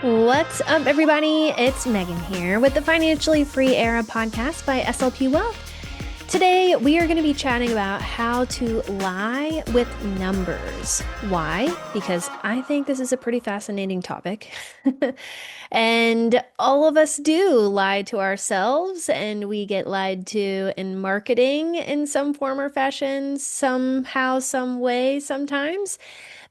What's up, everybody? It's Megan here with the Financially Free Era podcast by SLP Wealth. Today, we are going to be chatting about how to lie with numbers. Why? Because I think this is a pretty fascinating topic. And all of us do lie to ourselves, and we get lied to in marketing in some form or fashion, somehow, some way, sometimes.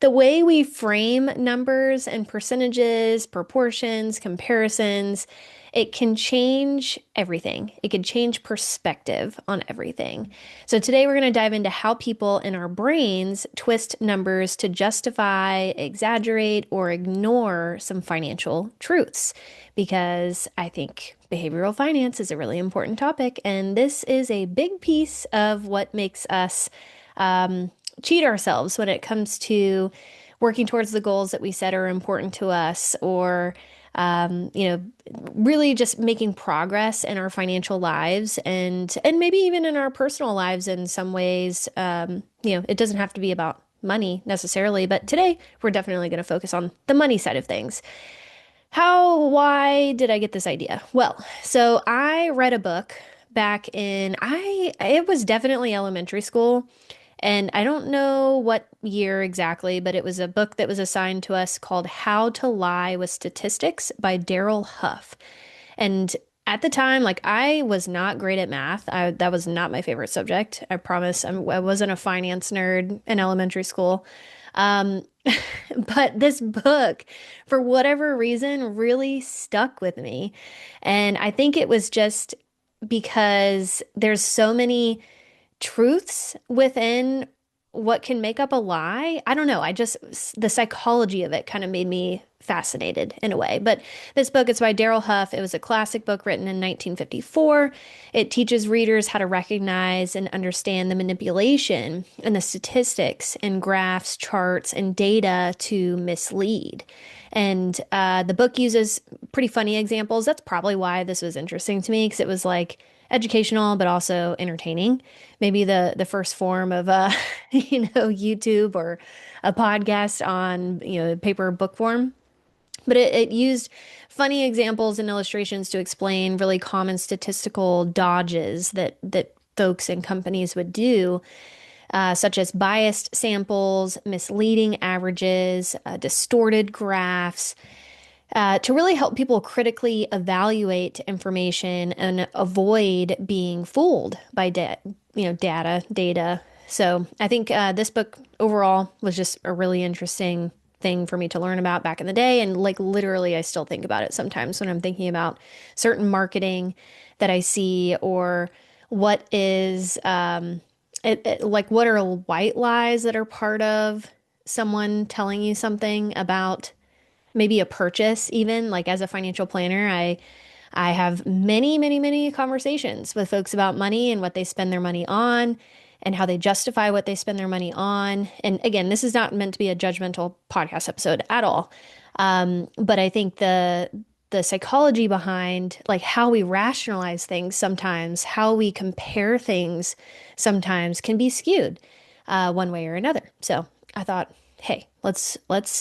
The way we frame numbers and percentages, proportions, comparisons, it can change everything. It can change perspective on everything. So today we're going to dive into how people in our brains twist numbers to justify, exaggerate, or ignore some financial truths. Because I think behavioral finance is a really important topic, and this is a big piece of what makes us cheat ourselves when it comes to working towards the goals that we said are important to us, or really just making progress in our financial lives and maybe even in our personal lives in some ways. It doesn't have to be about money necessarily, but today we're definitely going to focus on the money side of things. Why did I get this idea? Well, so I read a book back it was definitely elementary school. And I don't know what year exactly, but it was a book that was assigned to us called How to Lie with Statistics by Daryl Huff. And at the time, I was not great at math. That was not my favorite subject. I promise. I wasn't a finance nerd in elementary school. Um, but this book, for whatever reason, really stuck with me. And I think it was just because there's so many truths within what can make up a lie. I don't know. The psychology of it kind of made me fascinated in a way. But this book is by Daryl Huff. It was a classic book written in 1954. It teaches readers how to recognize and understand the manipulation and the statistics and graphs, charts, and data to mislead. And the book uses pretty funny examples. That's probably why this was interesting to me, because it was educational, but also entertaining. Maybe the first form of YouTube or a podcast on paper book form. But it used funny examples and illustrations to explain really common statistical dodges that folks and companies would do, such as biased samples, misleading averages, distorted graphs, to really help people critically evaluate information and avoid being fooled by data. So I think this book overall was just a really interesting thing for me to learn about back in the day. And literally, I still think about it sometimes when I'm thinking about certain marketing that I see, or what is what are white lies that are part of someone telling you something about maybe a purchase. Even as a financial planner, I have many, many, many conversations with folks about money and what they spend their money on and how they justify what they spend their money on. And again, this is not meant to be a judgmental podcast episode at all. But I think the psychology behind how we rationalize things sometimes, how we compare things sometimes can be skewed one way or another. So I thought, hey, let's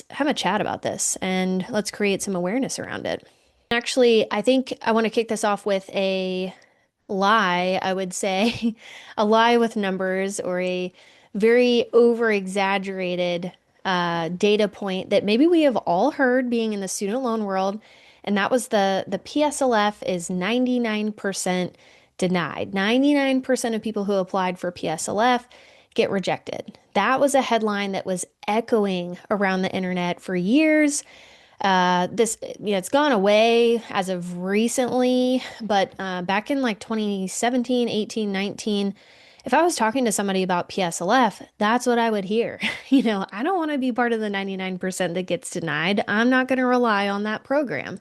have a chat about this and let's create some awareness around it. Actually, I think I want to kick this off with a lie, I would say, a lie with numbers, or a very over-exaggerated data point that maybe we have all heard being in the student loan world. And that was the PSLF is 99% denied. 99% of people who applied for PSLF get rejected. That was a headline that was echoing around the internet for years. It's gone away as of recently, but back in 2017, 18, 19, if I was talking to somebody about PSLF, that's what I would hear. I don't want to be part of the 99% that gets denied. I'm not going to rely on that program.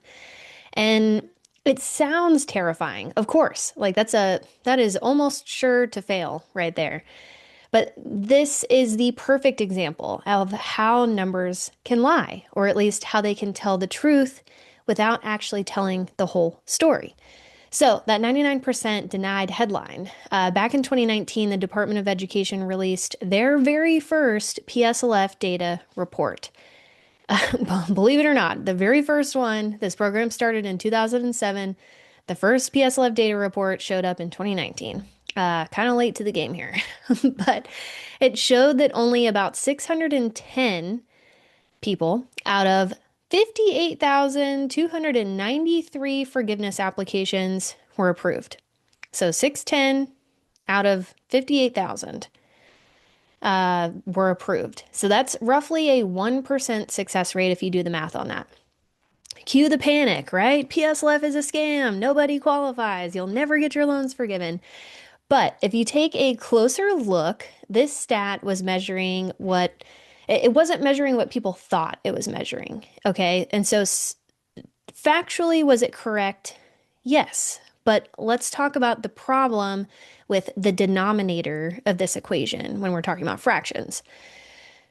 And it sounds terrifying, of course. That is almost sure to fail right there. But this is the perfect example of how numbers can lie, or at least how they can tell the truth without actually telling the whole story. So that 99% denied headline, back in 2019, the Department of Education released their very first PSLF data report. Believe it or not, the very first one, this program started in 2007. The first PSLF data report showed up in 2019. Kind of late to the game here, but it showed that only about 610 people out of 58,293 forgiveness applications were approved. So 610 out of 58,000 were approved. So that's roughly a 1% success rate if you do the math on that. Cue the panic, right? PSLF is a scam. Nobody qualifies. You'll never get your loans forgiven. But if you take a closer look, this stat was measuring what it wasn't measuring what people thought it was measuring. Okay. And so factually, was it correct? Yes. But let's talk about the problem with the denominator of this equation when we're talking about fractions.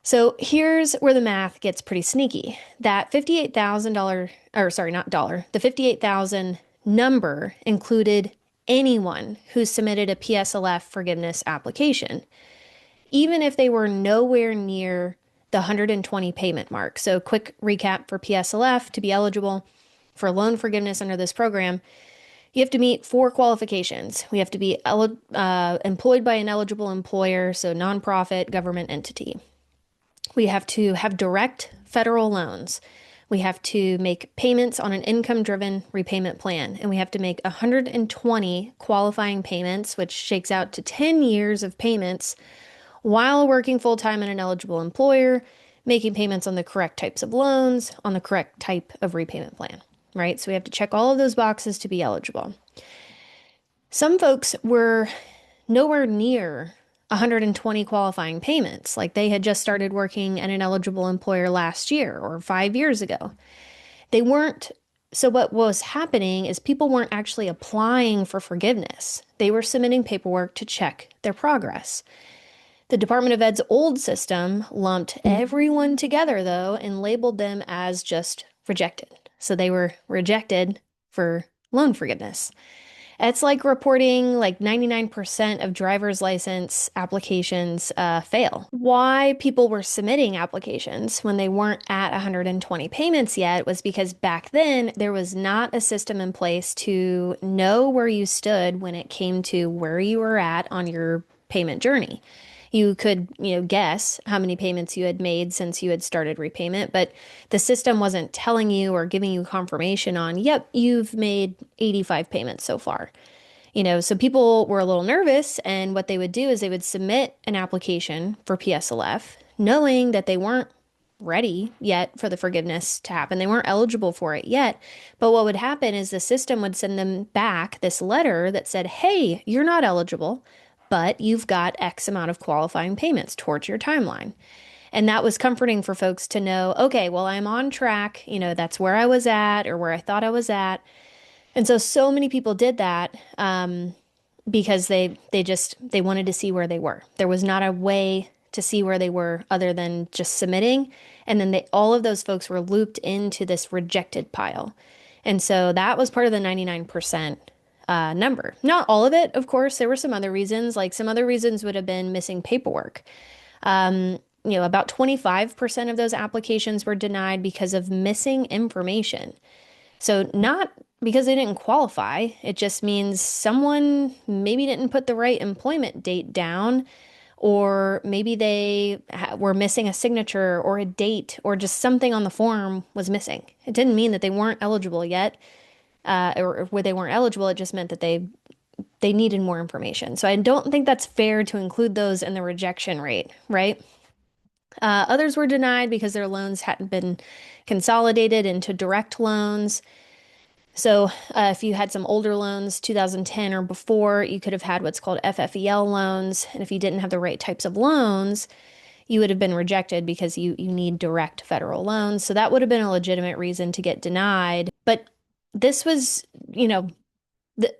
So here's where the math gets pretty sneaky. That $58,000, or sorry, not dollar, the 58,000 number included anyone who submitted a PSLF forgiveness application, even if they were nowhere near the 120 payment mark. So quick recap for PSLF: to be eligible for loan forgiveness under this program, you have to meet four qualifications. We have to be employed by an eligible employer, so nonprofit government entity. We have to have direct federal loans. We have to make payments on an income-driven repayment plan, and we have to make 120 qualifying payments, which shakes out to 10 years of payments while working full-time at an eligible employer, making payments on the correct types of loans, on the correct type of repayment plan, right? So we have to check all of those boxes to be eligible. Some folks were nowhere near 120 qualifying payments, like they had just started working at an eligible employer last year or 5 years ago. They weren't, so what was happening is people weren't actually applying for forgiveness. They were submitting paperwork to check their progress. The Department of Ed's old system lumped everyone together, though, and labeled them as just rejected. So they were rejected for loan forgiveness. It's like reporting like 99% of driver's license applications fail. Why people were submitting applications when they weren't at 120 payments yet was because back then there was not a system in place to know where you stood when it came to where you were at on your payment journey. You could, guess how many payments you had made since you had started repayment, but the system wasn't telling you or giving you confirmation on, yep, you've made 85 payments so far. So people were a little nervous, and what they would do is they would submit an application for PSLF, knowing that they weren't ready yet for the forgiveness to happen. They weren't eligible for it yet. But what would happen is the system would send them back this letter that said, hey, you're not eligible, but you've got X amount of qualifying payments towards your timeline. And that was comforting for folks to know, okay, well, I'm on track. That's where I was at or where I thought I was at. And so many people did that because they wanted to see where they were. There was not a way to see where they were other than just submitting. And then all of those folks were looped into this rejected pile. And so that was part of the 99% number. Not all of it, of course. There were some other reasons, like some other reasons would have been missing paperwork. About 25% of those applications were denied because of missing information. So not because they didn't qualify, it just means someone maybe didn't put the right employment date down, or maybe they were missing a signature or a date, or just something on the form was missing. It didn't mean that they weren't eligible yet. Or where they weren't eligible, it just meant that they needed more information. So I don't think that's fair to include those in the rejection rate, right? Others were denied because their loans hadn't been consolidated into direct loans. So if you had some older loans, 2010 or before, you could have had what's called FFEL loans. And if you didn't have the right types of loans, you would have been rejected because you need direct federal loans. So that would have been a legitimate reason to get denied. But this was,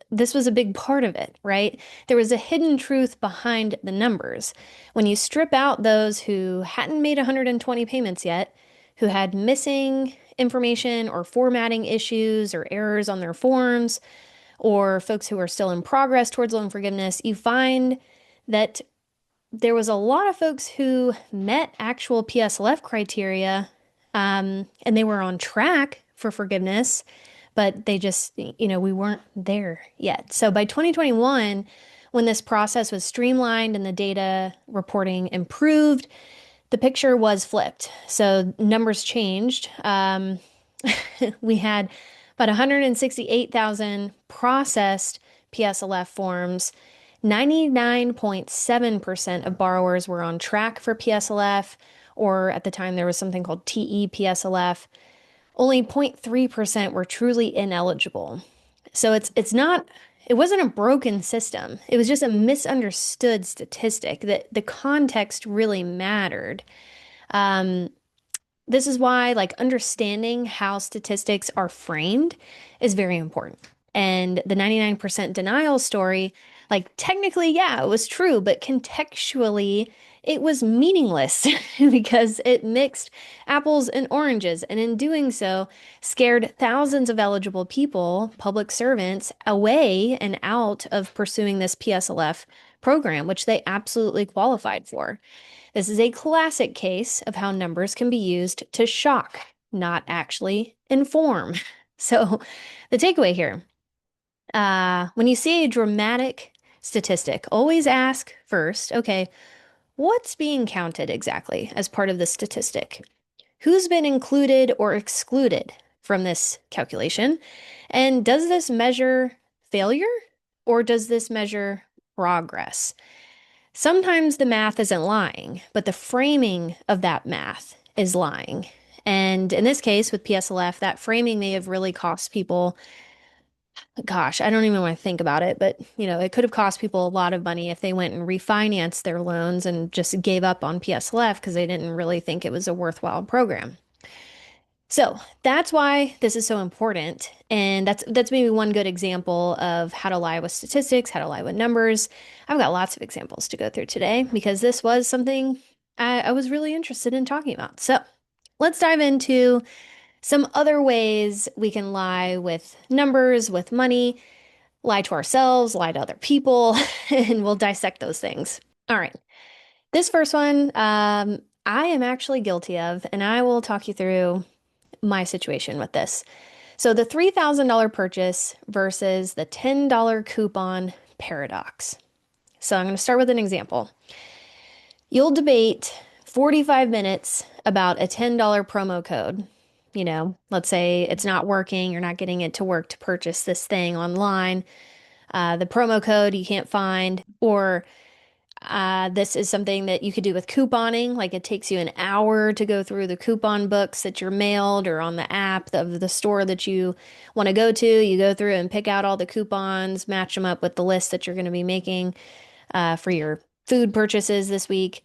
this was a big part of it, right? There was a hidden truth behind the numbers. When you strip out those who hadn't made 120 payments yet, who had missing information or formatting issues or errors on their forms, or folks who are still in progress towards loan forgiveness, you find that there was a lot of folks who met actual PSLF criteria And they were on track for forgiveness, but they just, we weren't there yet. So by 2021, when this process was streamlined and the data reporting improved, the picture was flipped. So numbers changed. We had about 168,000 processed PSLF forms. 99.7% of borrowers were on track for PSLF, or at the time there was something called TE PSLF. Only 0.3% were truly ineligible. So it wasn't a broken system. It was just a misunderstood statistic that the context really mattered. This is why, like, understanding how statistics are framed is very important. And the 99% denial story, like, technically, yeah, it was true, but contextually, it was meaningless because it mixed apples and oranges. And in doing so, scared thousands of eligible people, public servants, away and out of pursuing this PSLF program, which they absolutely qualified for. This is a classic case of how numbers can be used to shock, not actually inform. So, the takeaway here, when you see a dramatic statistic, always ask first, okay, what's being counted exactly as part of the statistic? Who's been included or excluded from this calculation? And does this measure failure or does this measure progress? Sometimes the math isn't lying, but the framing of that math is lying. And in this case, with PSLF, that framing may have really cost people, gosh, I don't even want to think about it, but it could have cost people a lot of money if they went and refinanced their loans and just gave up on PSLF because they didn't really think it was a worthwhile program. So that's why this is so important. And that's maybe one good example of how to lie with statistics, how to lie with numbers. I've got lots of examples to go through today because this was something I was really interested in talking about. So let's dive into some other ways we can lie with numbers, with money, lie to ourselves, lie to other people, and we'll dissect those things. All right. This first one, I am actually guilty of, and I will talk you through my situation with this. So the $3,000 purchase versus the $10 coupon paradox. So I'm going to start with an example. You'll debate 45 minutes about a $10 promo code. Let's say it's not working, you're not getting it to work to purchase this thing online. The promo code you can't find, or this is something that you could do with couponing. Like it takes you an hour to go through the coupon books that you're mailed or on the app of the store that you want to go to. You go through and pick out all the coupons, match them up with the list that you're going to be making for your food purchases this week.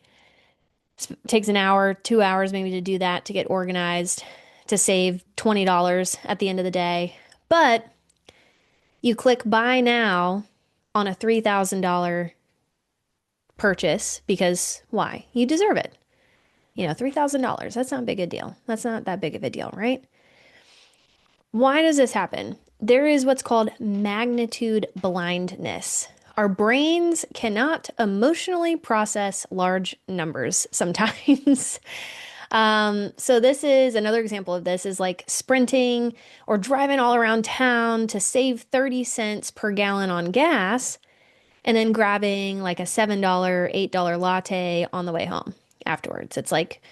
It takes an hour, 2 hours maybe to do that, to get organized, to save $20 at the end of the day. But you click buy now on a $3,000 purchase because why? You deserve it. $3,000. That's not big a deal. That's not that big of a deal, right? Why does this happen? There is what's called magnitude blindness. Our brains cannot emotionally process large numbers sometimes. So this is another example of this is like sprinting or driving all around town to save 30 cents per gallon on gas and then grabbing like a $7, $8 latte on the way home afterwards. It's like,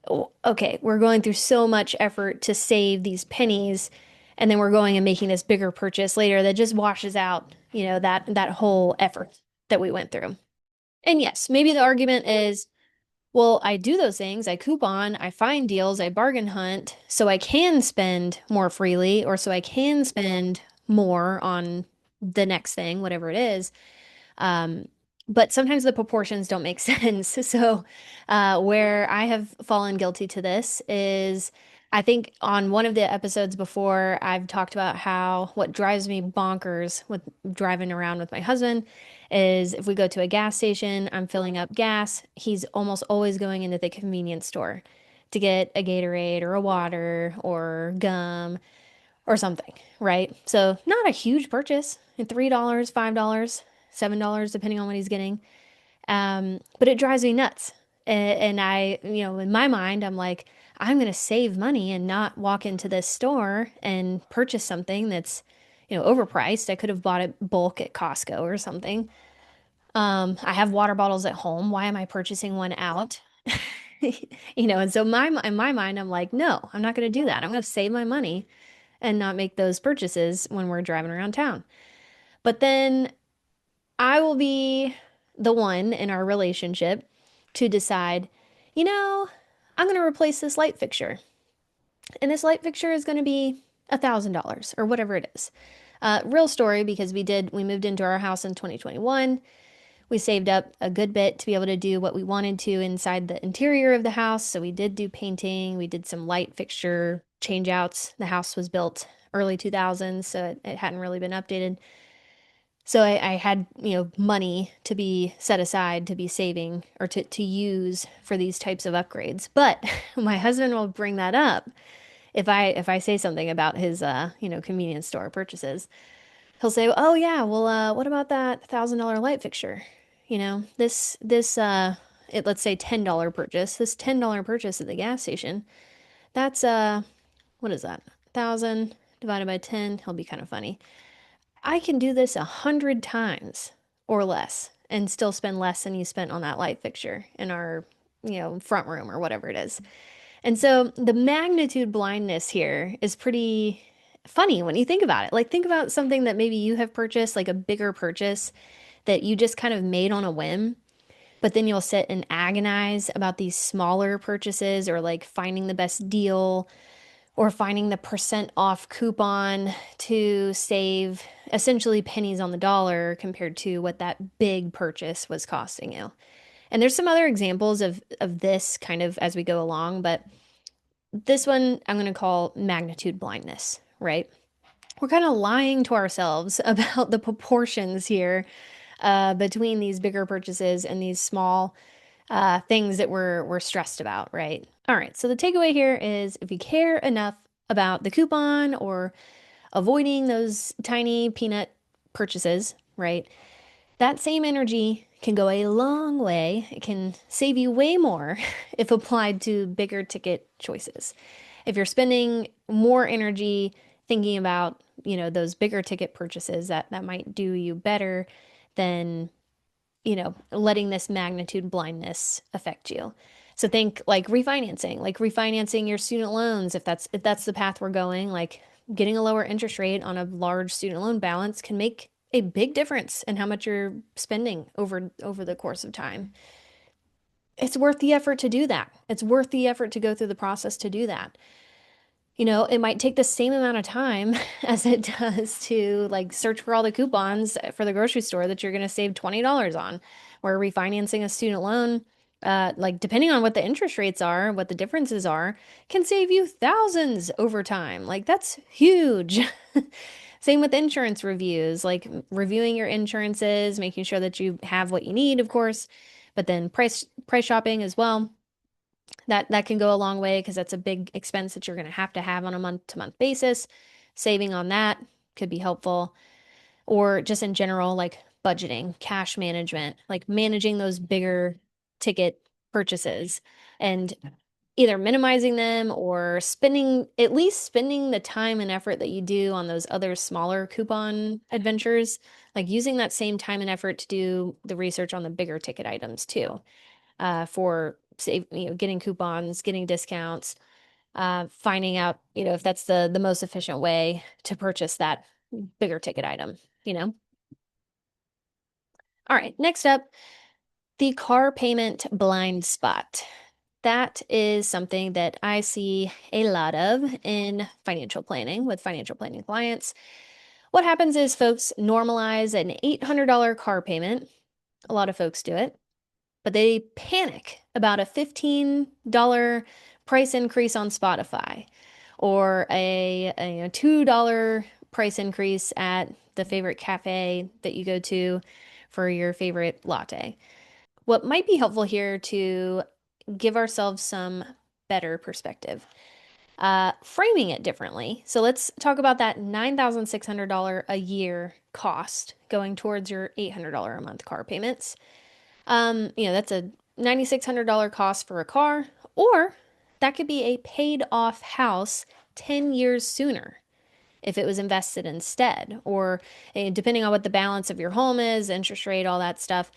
oh, okay, we're going through so much effort to save these pennies, and then we're going and making this bigger purchase later that just washes out, that whole effort that we went through. And yes, maybe the argument is, well, I do those things. I coupon, I find deals, I bargain hunt, so I can spend more freely, or so I can spend more on the next thing, whatever it is. Um, but sometimes the proportions don't make sense. So, where I have fallen guilty to this is I think on one of the episodes before, I've talked about how what drives me bonkers with driving around with my husband is if we go to a gas station, I'm filling up gas, he's almost always going into the convenience store to get a Gatorade or a water or gum or something, right? So not a huge purchase, $3, $5, $7, depending on what he's getting. But it drives me nuts. And I, in my mind, I'm like, I'm going to save money and not walk into this store and purchase something that's, overpriced. I could have bought it bulk at Costco or something. I have water bottles at home. Why am I purchasing one out? And so in my mind, I'm like, no, I'm not going to do that. I'm going to save my money and not make those purchases when we're driving around town. But then I will be the one in our relationship to decide, you know, I'm going to replace this light fixture. And this light fixture is going to be $1,000 or whatever it is. Real story because we moved into our house in 2021. We saved up a good bit to be able to do what we wanted to inside the interior of the house. So we did do painting, we did some light fixture change outs. The house was built early 2000s, so it hadn't really been updated. So I had, money to be set aside to be saving or to use for these types of upgrades. But my husband will bring that up if I say something about his convenience store purchases. He'll say, "Oh yeah, well what about that $1,000 light fixture? Let's say $10 purchase. This $10 purchase at the gas station. That's what is that? 1,000 divided by 10. He'll be kind of funny. I can do this 100 times or less and still spend less than you spent on that light fixture in our, front room or whatever it is. And so the magnitude blindness here is pretty funny when you think about it. Like, think about something that maybe you have purchased, like a bigger purchase that you just kind of made on a whim, but then you'll sit and agonize about these smaller purchases or like finding the best deal or finding the percent off coupon to save essentially pennies on the dollar compared to what that big purchase was costing you. And there's some other examples of this kind of as we go along, but this one I'm going to call magnitude blindness, right? We're kind of lying to ourselves about the proportions here between these bigger purchases and these small things that we're stressed about, right? All right, so the takeaway here is if you care enough about the coupon or avoiding those tiny peanut purchases, right? That same energy can go a long way. It can save you way more if applied to bigger ticket choices. If you're spending more energy thinking about, those bigger ticket purchases, that might do you better than, letting this magnitude blindness affect you. So think like refinancing your student loans if that's the path we're going, like getting a lower interest rate on a large student loan balance can make a big difference in how much you're spending over the course of time. It's worth the effort to do that. It's worth the effort to go through the process to do that. It might take the same amount of time as it does to like search for all the coupons for the grocery store that you're going to save $20 on. Where refinancing a student loan, like depending on what the interest rates are, what the differences are, can save you thousands over time. Like that's huge. Same with insurance reviews, like reviewing your insurances, making sure that you have what you need, of course, but then price shopping as well. That can go a long way because that's a big expense that you're going to have on a month-to-month basis. Saving on that could be helpful. Or just in general, like budgeting, cash management, like managing those bigger ticket purchases and either minimizing them or at least spending the time and effort that you do on those other smaller coupon adventures, like using that same time and effort to do the research on the bigger ticket items too, for save, getting coupons, getting discounts, finding out, if that's the most efficient way to purchase that bigger ticket item. All right, next up, the car payment blind spot. That is something that I see a lot of in financial planning with financial planning clients. What happens is folks normalize an $800 car payment. A lot of folks do it, but they panic about a $15 price increase on Spotify or a $2 price increase at the favorite cafe that you go to for your favorite latte. What might be helpful here to give ourselves some better perspective, framing it differently. So let's talk about that $9,600 a year cost going towards your $800 a month car payments. That's a $9,600 cost for a car, or that could be a paid off house 10 years sooner if it was invested instead. Or depending on what the balance of your home is, interest rate, all that stuff,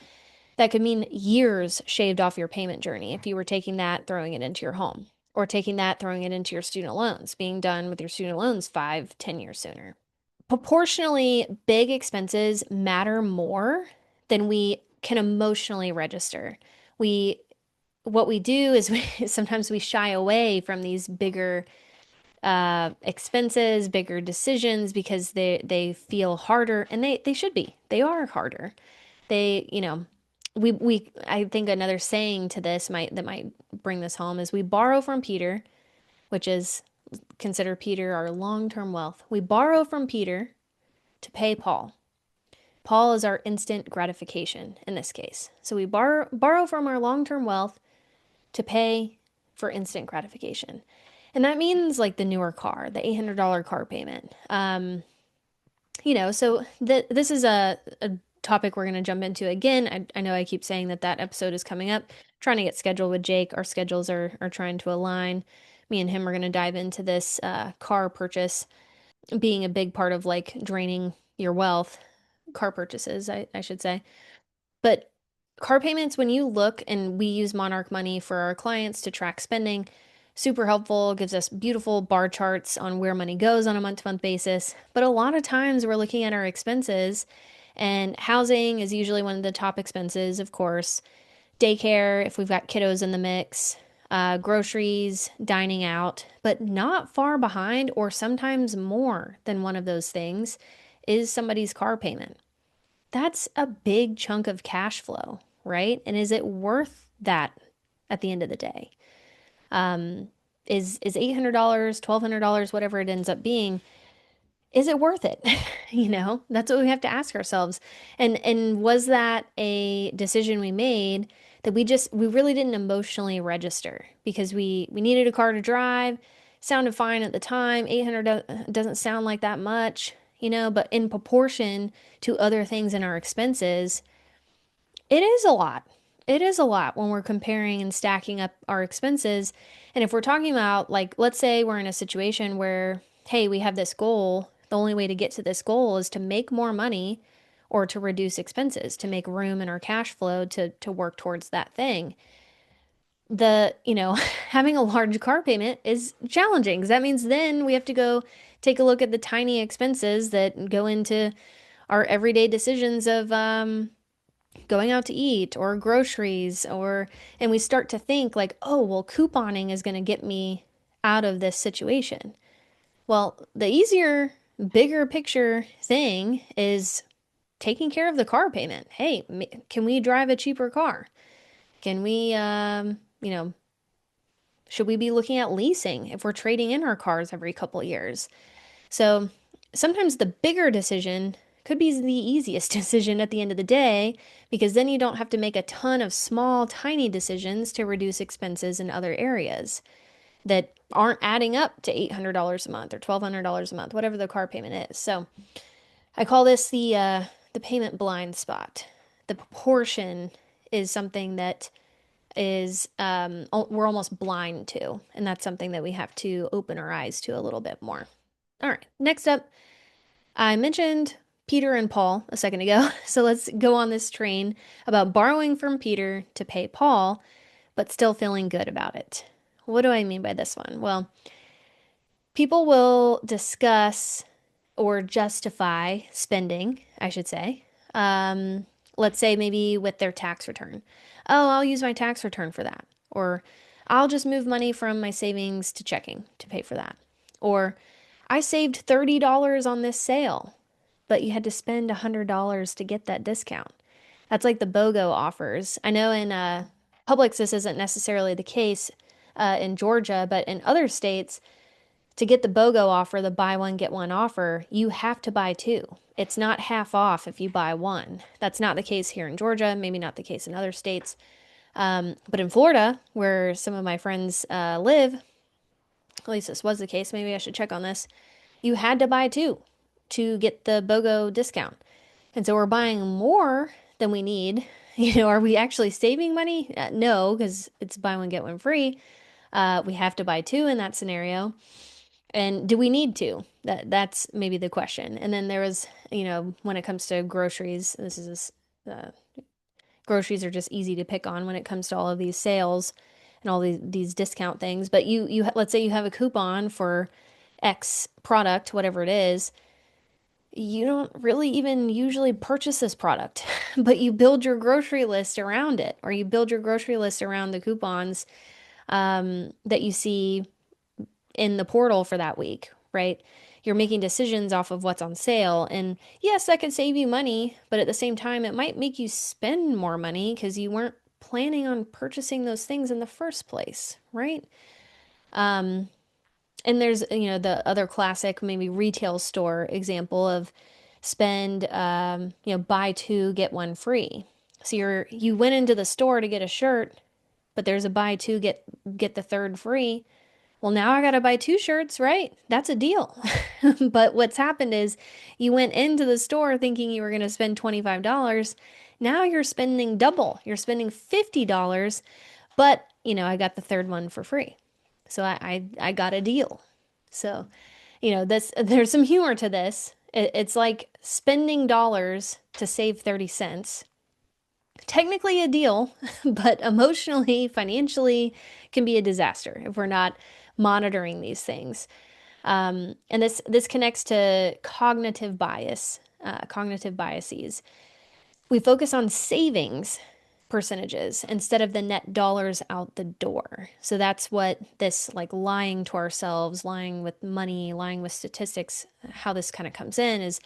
that could mean years shaved off your payment journey if you were taking that, throwing it into your home, or taking that, throwing it into your student loans, being done with your student loans 5, 10 years sooner. Proportionally, big expenses matter more than we can emotionally register. We what we do is sometimes we shy away from these bigger expenses, bigger decisions because they feel harder, and they should be. They are harder. They, we I think another saying to this might bring this home is we borrow from Peter, which is consider Peter our long-term wealth. We borrow from Peter to pay Paul. Paul is our instant gratification in this case. So we borrow from our long-term wealth to pay for instant gratification. And that means like the newer car, the $800 car payment. So this is a topic we're going to jump into again. I know I keep saying that episode is coming up. Trying to get scheduled with Jake. Our schedules are trying to align. Me and him are going to dive into this car purchase being a big part of like draining your wealth, car purchases, I should say. But car payments, when you look, and we use Monarch Money for our clients to track spending, super helpful, gives us beautiful bar charts on where money goes on a month-to-month basis. But a lot of times we're looking at our expenses, and housing is usually one of the top expenses, of course. Daycare, if we've got kiddos in the mix, groceries, dining out, but not far behind, or sometimes more than one of those things, is somebody's car payment. That's a big chunk of cash flow, right? And is it worth that at the end of the day? Is $800, $1,200, whatever it ends up being, is it worth it? That's what we have to ask ourselves. And was that a decision we made that we really didn't emotionally register because we needed a car to drive, sounded fine at the time. 800 doesn't sound like that much, but in proportion to other things in our expenses, it is a lot. It is a lot when we're comparing and stacking up our expenses. And if we're talking about, like, let's say we're in a situation where, hey, we have this goal. The only way to get to this goal is to make more money or to reduce expenses, to make room in our cash flow to work towards that thing. Having a large car payment is challenging because that means then we have to go take a look at the tiny expenses that go into our everyday decisions of going out to eat or groceries, and we start to think like, oh, well, couponing is going to get me out of this situation. Well, the easier, bigger picture thing is taking care of the car payment. Hey, can we drive a cheaper car? Can we, should we be looking at leasing if we're trading in our cars every couple years? So sometimes the bigger decision could be the easiest decision at the end of the day because then you don't have to make a ton of small, tiny decisions to reduce expenses in other areas that aren't adding up to $800 a month or $1,200 a month, whatever the car payment is. So I call this the payment blind spot. The proportion is something that is we're almost blind to, and that's something that we have to open our eyes to a little bit more. All right, next up, I mentioned Peter and Paul a second ago, so let's go on this train about borrowing from Peter to pay Paul, but still feeling good about it. What do I mean by this one? Well, people will discuss or justify spending, I should say. Let's say maybe with their tax return. Oh, I'll use my tax return for that. Or I'll just move money from my savings to checking to pay for that. Or I saved $30 on this sale, but you had to spend $100 to get that discount. That's like the BOGO offers. I know in Publix this isn't necessarily the case in Georgia, but in other states, to get the BOGO offer, the buy one, get one offer, you have to buy two. It's not half off if you buy one. That's not the case here in Georgia, maybe not the case in other states. But in Florida, where some of my friends live, at least this was the case, maybe I should check on this, you had to buy two to get the BOGO discount. And so we're buying more than we need. Are we actually saving money? No, because it's buy one, get one free. We have to buy two in that scenario. And do we need to? That's maybe the question. And then there was, when it comes to groceries, groceries are just easy to pick on when it comes to all of these sales and all these discount things. But let's say you have a coupon for X product, whatever it is, you don't really even usually purchase this product, but you build your grocery list around it, or you build your grocery list around the coupons that you see in the portal for that week, right? You're making decisions off of what's on sale. And yes, that could save you money, but at the same time, it might make you spend more money because you weren't planning on purchasing those things in the first place, right? Um, and there's, the other classic, maybe retail store example of buy two, get one free. So you went into the store to get a shirt, but there's a buy two, get the third free. Well, now I got to buy two shirts, right? That's a deal. But what's happened is you went into the store thinking you were going to spend $25. Now you're spending double. You're spending $50, but I got the third one for free. So I got a deal. So, there's some humor to this. It's like spending dollars to save 30 cents. Technically a deal, but emotionally, financially can be a disaster if we're not monitoring these things. And this connects to cognitive biases. We focus on savings percentages instead of the net dollars out the door. So that's what this like lying to ourselves, lying with money, lying with statistics, how this kind of comes in is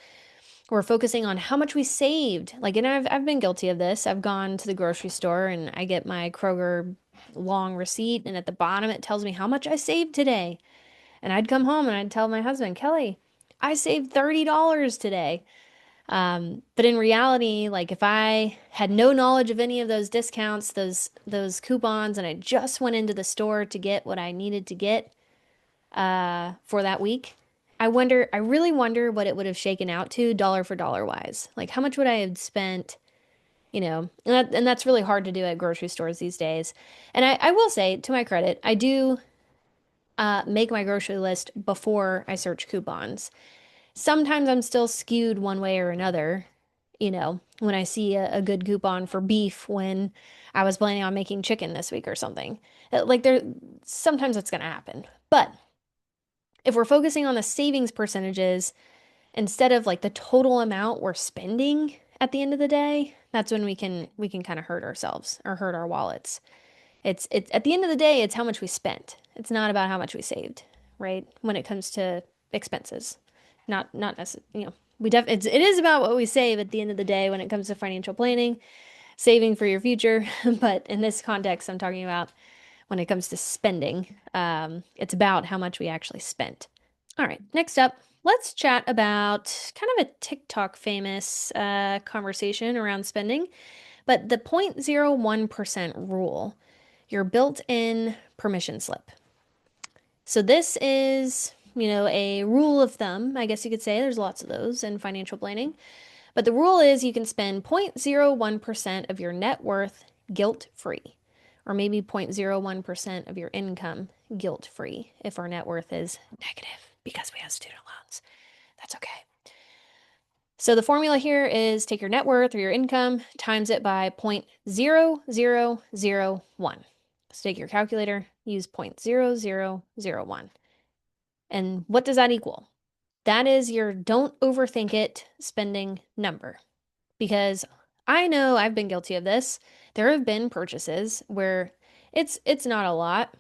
we're focusing on how much we saved. Like, and I've been guilty of this. I've gone to the grocery store and I get my Kroger long receipt, and at the bottom it tells me how much I saved today. And I'd come home and I'd tell my husband, Kelly, I saved $30 today. But in reality, like if I had no knowledge of any of those discounts, those coupons, and I just went into the store to get what I needed to get for that week, I really wonder what it would have shaken out to dollar for dollar wise. Like how much would I have spent, and that's really hard to do at grocery stores these days. And I will say, to my credit, I do make my grocery list before I search coupons. Sometimes I'm still skewed one way or another, when I see a good coupon for beef when I was planning on making chicken this week or something. Like sometimes it's going to happen. But if we're focusing on the savings percentages instead of like the total amount we're spending at the end of the day, that's when we can kind of hurt ourselves or hurt our wallets. It's at the end of the day, it's how much we spent. It's not about how much we saved, right? When it comes to expenses, not necessarily, it is about what we save at the end of the day when it comes to financial planning, saving for your future. But in this context, I'm talking about when it comes to spending. It's about how much we actually spent. All right, next up, let's chat about kind of a TikTok famous conversation around spending, but the 0.01% rule, your built-in permission slip. So this is, a rule of thumb, I guess you could say. There's lots of those in financial planning. But the rule is you can spend 0.01% of your net worth guilt-free, or maybe 0.01% of your income guilt-free if our net worth is negative because we have student loans. That's okay. So the formula here is take your net worth or your income, times it by 0.0001. So take your calculator, use 0.0001. And what does that equal? That is your don't overthink it spending number. Because I know I've been guilty of this. There have been purchases where it's not a lot,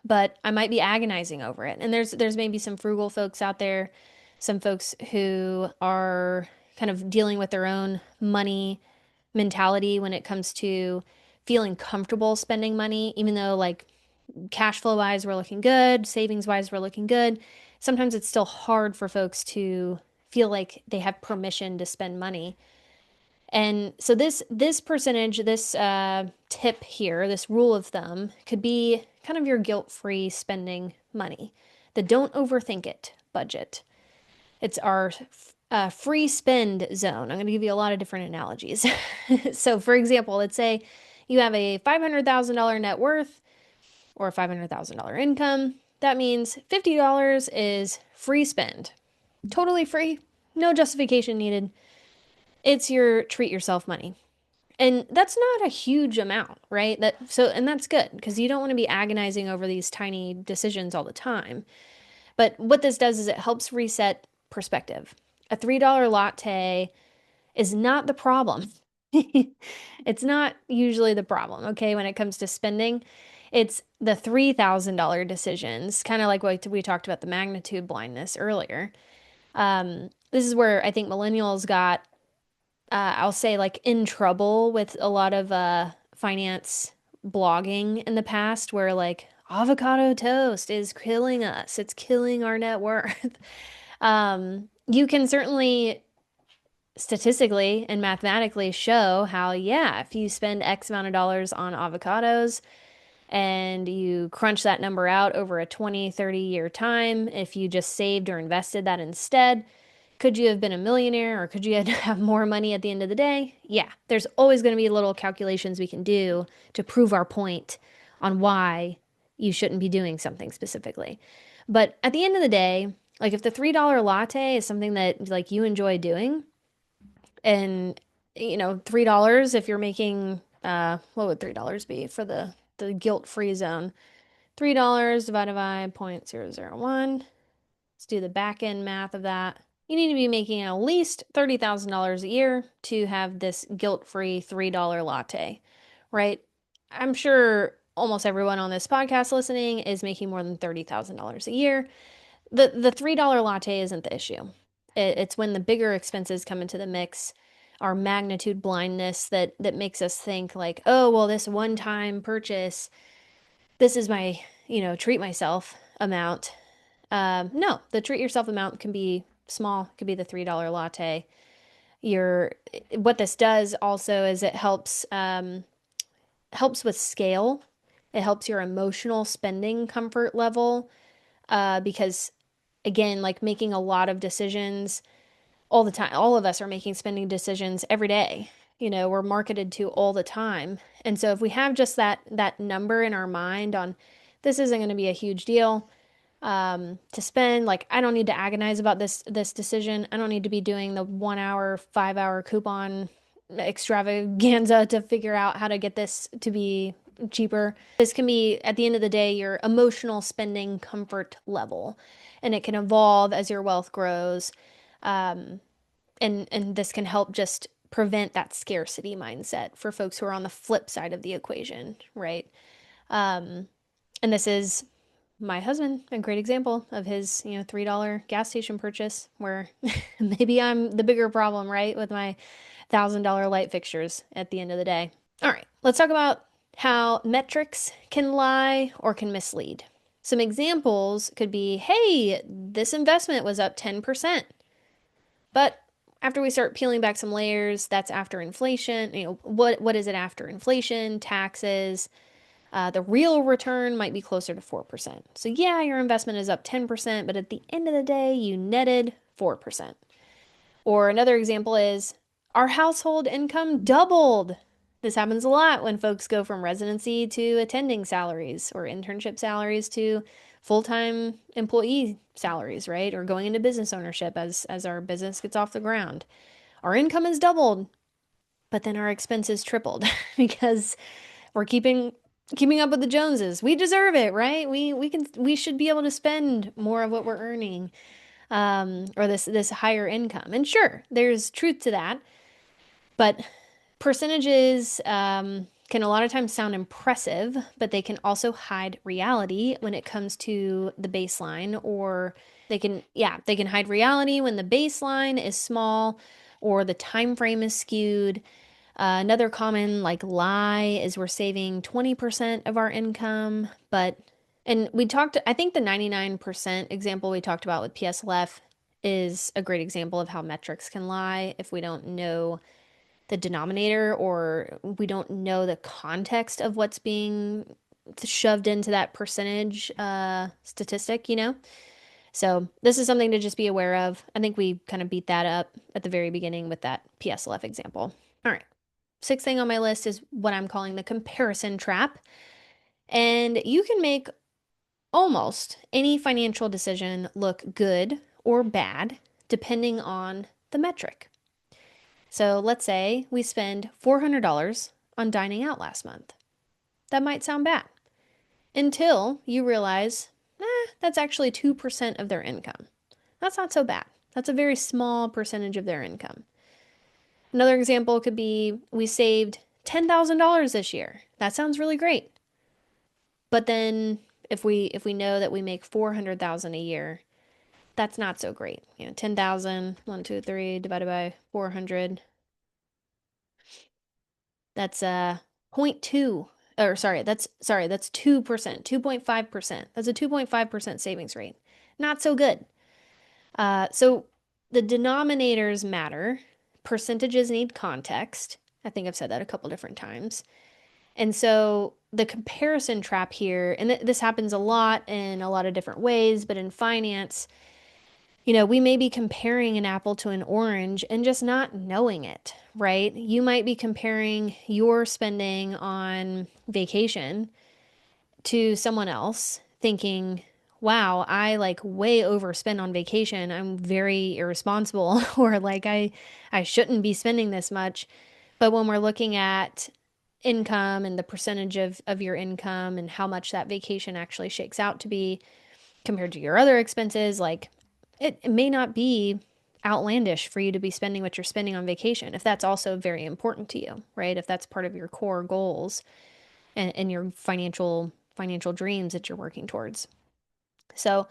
but I might be agonizing over it. And there's maybe some frugal folks out there, some folks who are kind of dealing with their own money mentality when it comes to feeling comfortable spending money, even though like cash flow wise we're looking good, savings wise we're looking good. Sometimes it's still hard for folks to feel like they have permission to spend money. And so this percentage, this tip here, this rule of thumb could be kind of your guilt-free spending money. The don't overthink it budget. It's our free spend zone. I'm going to give you a lot of different analogies. So for example, let's say you have a $500,000 net worth or a $500,000 income, that means $50 is free spend. Totally free, no justification needed. It's your treat yourself money. And that's not a huge amount, right? And that's good because you don't want to be agonizing over these tiny decisions all the time. But what this does is it helps reset perspective. A $3 latte is not the problem. It's not usually the problem, okay, when it comes to spending. It's the $3,000 decisions, kind of like what we talked about the magnitude blindness earlier. This is where I think millennials got, I'll say, like in trouble with a lot of finance blogging in the past, where like avocado toast is killing us, it's killing our net worth. You can certainly statistically and mathematically show how, yeah, if you spend X amount of dollars on avocados and you crunch that number out over a 20, 30-year time, if you just saved or invested that instead, could you have been a millionaire or could you have more money at the end of the day? Yeah, there's always going to be little calculations we can do to prove our point on why you shouldn't be doing something specifically. But at the end of the day, like if the $3 latte is something that like you enjoy doing, and $3 if you're making what would $3 be for the guilt-free zone? $3 divided by 0.001. Let's do the back end math of that. You need to be making at least $30,000 a year to have this guilt-free $3 latte, right? I'm sure almost everyone on this podcast listening is making more than $30,000 a year. The $3 latte isn't the issue. It's when the bigger expenses come into the mix, our magnitude blindness that makes us think like, oh, well, this one-time purchase, this is my, treat myself amount. No, the treat yourself amount can be small, it could be the $3 latte. Your what this does also is it helps with scale. It helps your emotional spending comfort level because again, like making a lot of decisions all the time. All of us are making spending decisions every day. We're marketed to all the time. And so if we have just that number in our mind on this isn't going to be a huge deal to spend, like I don't need to agonize about this decision. I don't need to be doing the 1 hour, 5 hour coupon extravaganza to figure out how to get this to be cheaper. This can be, at the end of the day, your emotional spending comfort level, and it can evolve as your wealth grows. And this can help just prevent that scarcity mindset for folks who are on the flip side of the equation, right? And this is my husband, a great example of his, $3 gas station purchase, where maybe I'm the bigger problem, right, with my $1,000 light fixtures at the end of the day. All right, let's talk about how metrics can lie or can mislead. Some examples could be, hey, this investment was up 10%. But after we start peeling back some layers, that's after inflation. What is it after inflation, taxes? The real return might be closer to 4%. So yeah, your investment is up 10%, but at the end of the day, you netted 4%. Or another example is our household income doubled. This happens a lot when folks go from residency to attending salaries or internship salaries to full-time employee salaries, right? Or going into business ownership as our business gets off the ground. Our income has doubled, but then our expenses tripled because we're keeping up with the Joneses. We deserve it, right? We should be able to spend more of what we're earning, or this higher income. And sure, there's truth to that, but percentages can a lot of times sound impressive, but they can also hide reality when it comes to the baseline, or they can hide reality when the baseline is small or the time frame is skewed. Another common like lie is we're saving 20% of our income, and we talked, I think the 99% example we talked about with PSLF is a great example of how metrics can lie if we don't know the denominator or we don't know the context of what's being shoved into that percentage statistic, So this is something to just be aware of. I think we kind of beat that up at the very beginning with that PSLF example. All right. Sixth thing on my list is what I'm calling the comparison trap. And you can make almost any financial decision look good or bad depending on the metric. So let's say we spend $400 on dining out last month. That might sound bad until you realize, that's actually 2% of their income. That's not so bad. That's a very small percentage of their income. Another example could be we saved $10,000 this year. That sounds really great. But then if we know that we make 400,000 a year, that's not so great. 10,000, 1, 2, 3 divided by 400, that's point 0.2, or that's 2%, 2.5%. That's a 2.5% savings rate. Not so good. So the denominators matter. Percentages need context. I think I've said that a couple different times. And so the comparison trap here, and this happens a lot in a lot of different ways, but in finance, we may be comparing an apple to an orange and just not knowing it, right? You might be comparing your spending on vacation to someone else, thinking, wow, I like way overspend on vacation. I'm very irresponsible, or like I shouldn't be spending this much. But when we're looking at income and the percentage of your income and how much that vacation actually shakes out to be compared to your other expenses, like it may not be outlandish for you to be spending what you're spending on vacation if that's also very important to you, right? If that's part of your core goals and your financial dreams that you're working towards. So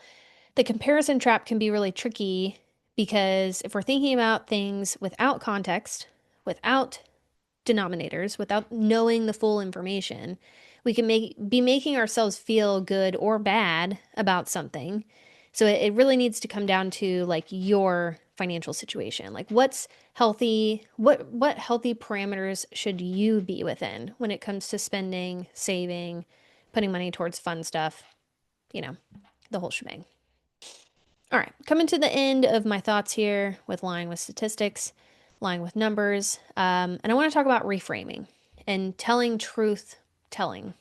the comparison trap can be really tricky because if we're thinking about things without context, without denominators, without knowing the full information, we can be making ourselves feel good or bad about something. So it really needs to come down to like your financial situation. Like what's healthy, what healthy parameters should you be within when it comes to spending, saving, putting money towards fun stuff, you know, the whole shebang. All right, coming to the end of my thoughts here with lying with statistics, lying with numbers, and I want to talk about reframing and telling truth telling,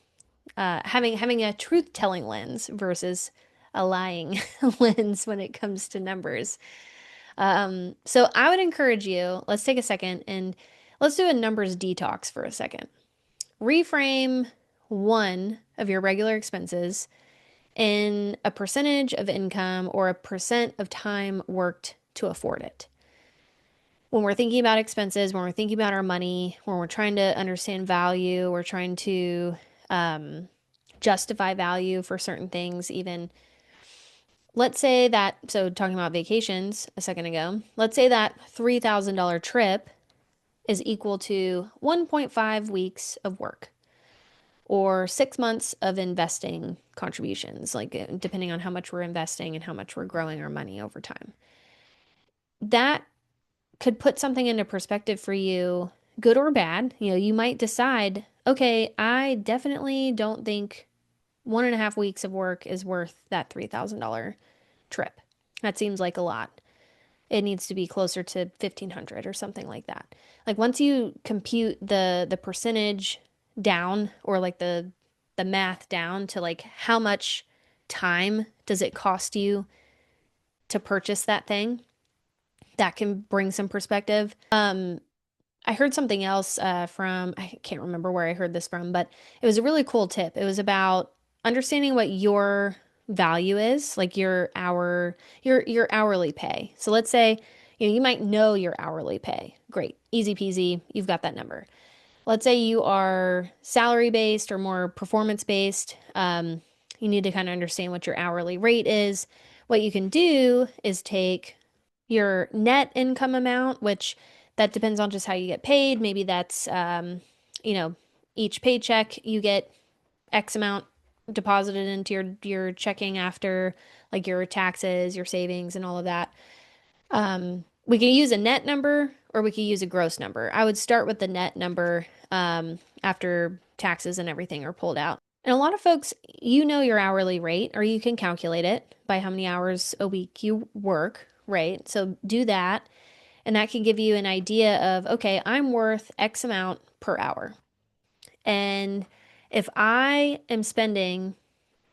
having a truth telling lens versus a lying lens when it comes to numbers. So I would encourage you, let's take a second and let's do a numbers detox for a second. Reframe one of your regular expenses in a percentage of income or a percent of time worked to afford it. When we're thinking about expenses, when we're thinking about our money, when we're trying to understand value, we're trying to justify value for certain things, even let's say that, so talking about vacations a second ago, let's say that $3,000 trip is equal to 1.5 weeks of work or 6 months of investing contributions, like depending on how much we're investing and how much we're growing our money over time. That could put something into perspective for you, good or bad. You might decide, okay, I definitely don't think 1.5 weeks of work is worth that $3,000 trip. That seems like a lot. It needs to be closer to 1,500 or something like that. Like once you compute the percentage down or like the math down to like how much time does it cost you to purchase that thing, that can bring some perspective. I heard something else from, I can't remember where I heard this from, but it was a really cool tip. It was about understanding what your value is, like your hourly pay. So let's say, you might know your hourly pay. Great. Easy peasy. You've got that number. Let's say you are salary based or more performance based. You need to kind of understand what your hourly rate is. What you can do is take your net income amount, which that depends on just how you get paid. Maybe that's, you know, each paycheck you get X amount deposited into your checking after like your taxes, your savings, and all of that. We can use a net number or we could use a gross number. I would start with the net number after taxes and everything are pulled out. And a lot of folks, your hourly rate, or you can calculate it by how many hours a week you work, right? So do that. And that can give you an idea of, okay, I'm worth X amount per hour. And If I am spending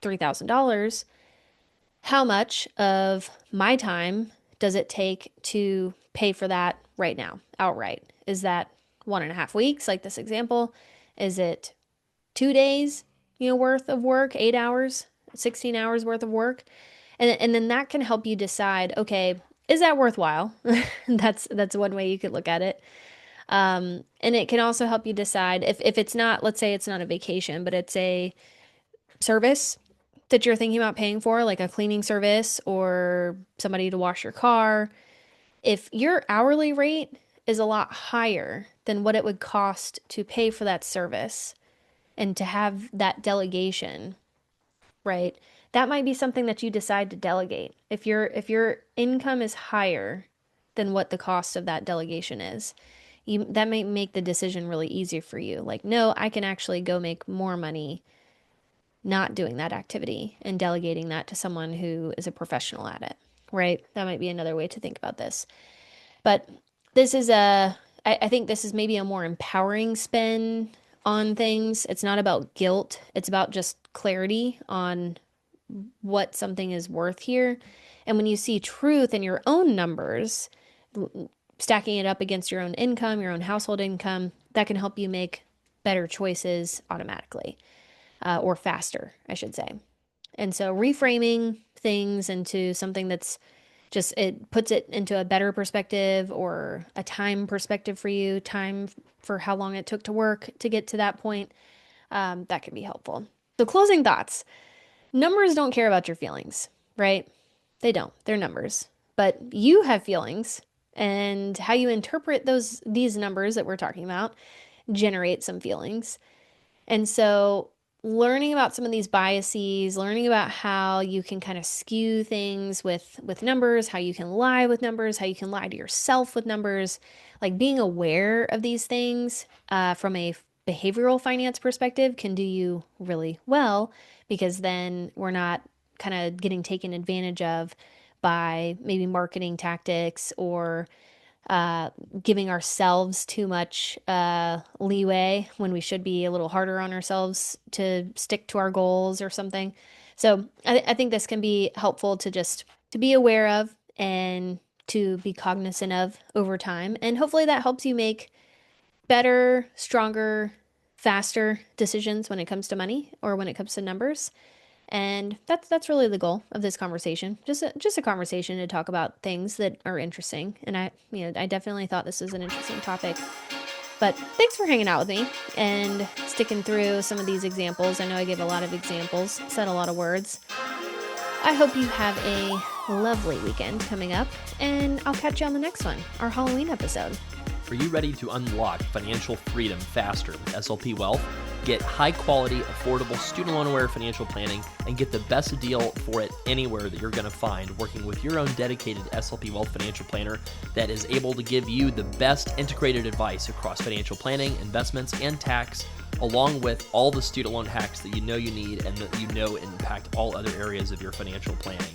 $3,000, how much of my time does it take to pay for that right now, outright? Is that 1.5 weeks, like this example? Is it 2 days, worth of work, 8 hours, 16 hours worth of work? And then that can help you decide, okay, is that worthwhile? That's one way you could look at it. And it can also help you decide if it's not, let's say it's not a vacation, but it's a service that you're thinking about paying for, like a cleaning service or somebody to wash your car. If your hourly rate is a lot higher than what it would cost to pay for that service and to have that delegation, right? That might be something that you decide to delegate. If your income is higher than what the cost of that delegation is, that may make the decision really easy for you. Like, no, I can actually go make more money not doing that activity and delegating that to someone who is a professional at it, right? That might be another way to think about this. But this is I think this is maybe a more empowering spin on things. It's not about guilt, it's about just clarity on what something is worth here. And when you see truth in your own numbers, stacking it up against your own income, your own household income, that can help you make better choices automatically, or faster, I should say. And so reframing things into something that's just, it puts it into a better perspective or a time perspective for you, time for how long it took to work to get to that point, that can be helpful. So closing thoughts. Numbers don't care about your feelings, right? They don't. They're numbers. But you have feelings, and how you interpret these numbers that we're talking about generate some feelings. And so learning about some of these biases, learning about how you can kind of skew things with numbers, how you can lie with numbers, how you can lie to yourself with numbers, like being aware of these things from a behavioral finance perspective can do you really well, because then we're not kind of getting taken advantage of by maybe marketing tactics or giving ourselves too much leeway when we should be a little harder on ourselves to stick to our goals or something. So I think this can be helpful to just to be aware of and to be cognizant of over time. And hopefully that helps you make better, stronger, faster decisions when it comes to money or when it comes to numbers. And that's really the goal of this conversation. Just a conversation to talk about things that are interesting. And I definitely thought this was an interesting topic. But thanks for hanging out with me and sticking through some of these examples. I know I gave a lot of examples, said a lot of words. I hope you have a lovely weekend coming up, and I'll catch you on the next one, our Halloween episode. Are you ready to unlock financial freedom faster with SLP Wealth? Get high-quality, affordable, student loan-aware financial planning and get the best deal for it anywhere that you're going to find working with your own dedicated SLP Wealth financial planner that is able to give you the best integrated advice across financial planning, investments, and tax, along with all the student loan hacks that you know you need and that you know impact all other areas of your financial planning.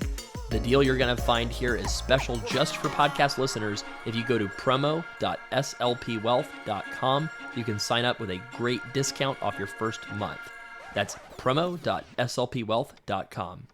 The deal you're going to find here is special just for podcast listeners. If you go to promo.slpwealth.com, you can sign up with a great discount off your first month. That's promo.slpwealth.com.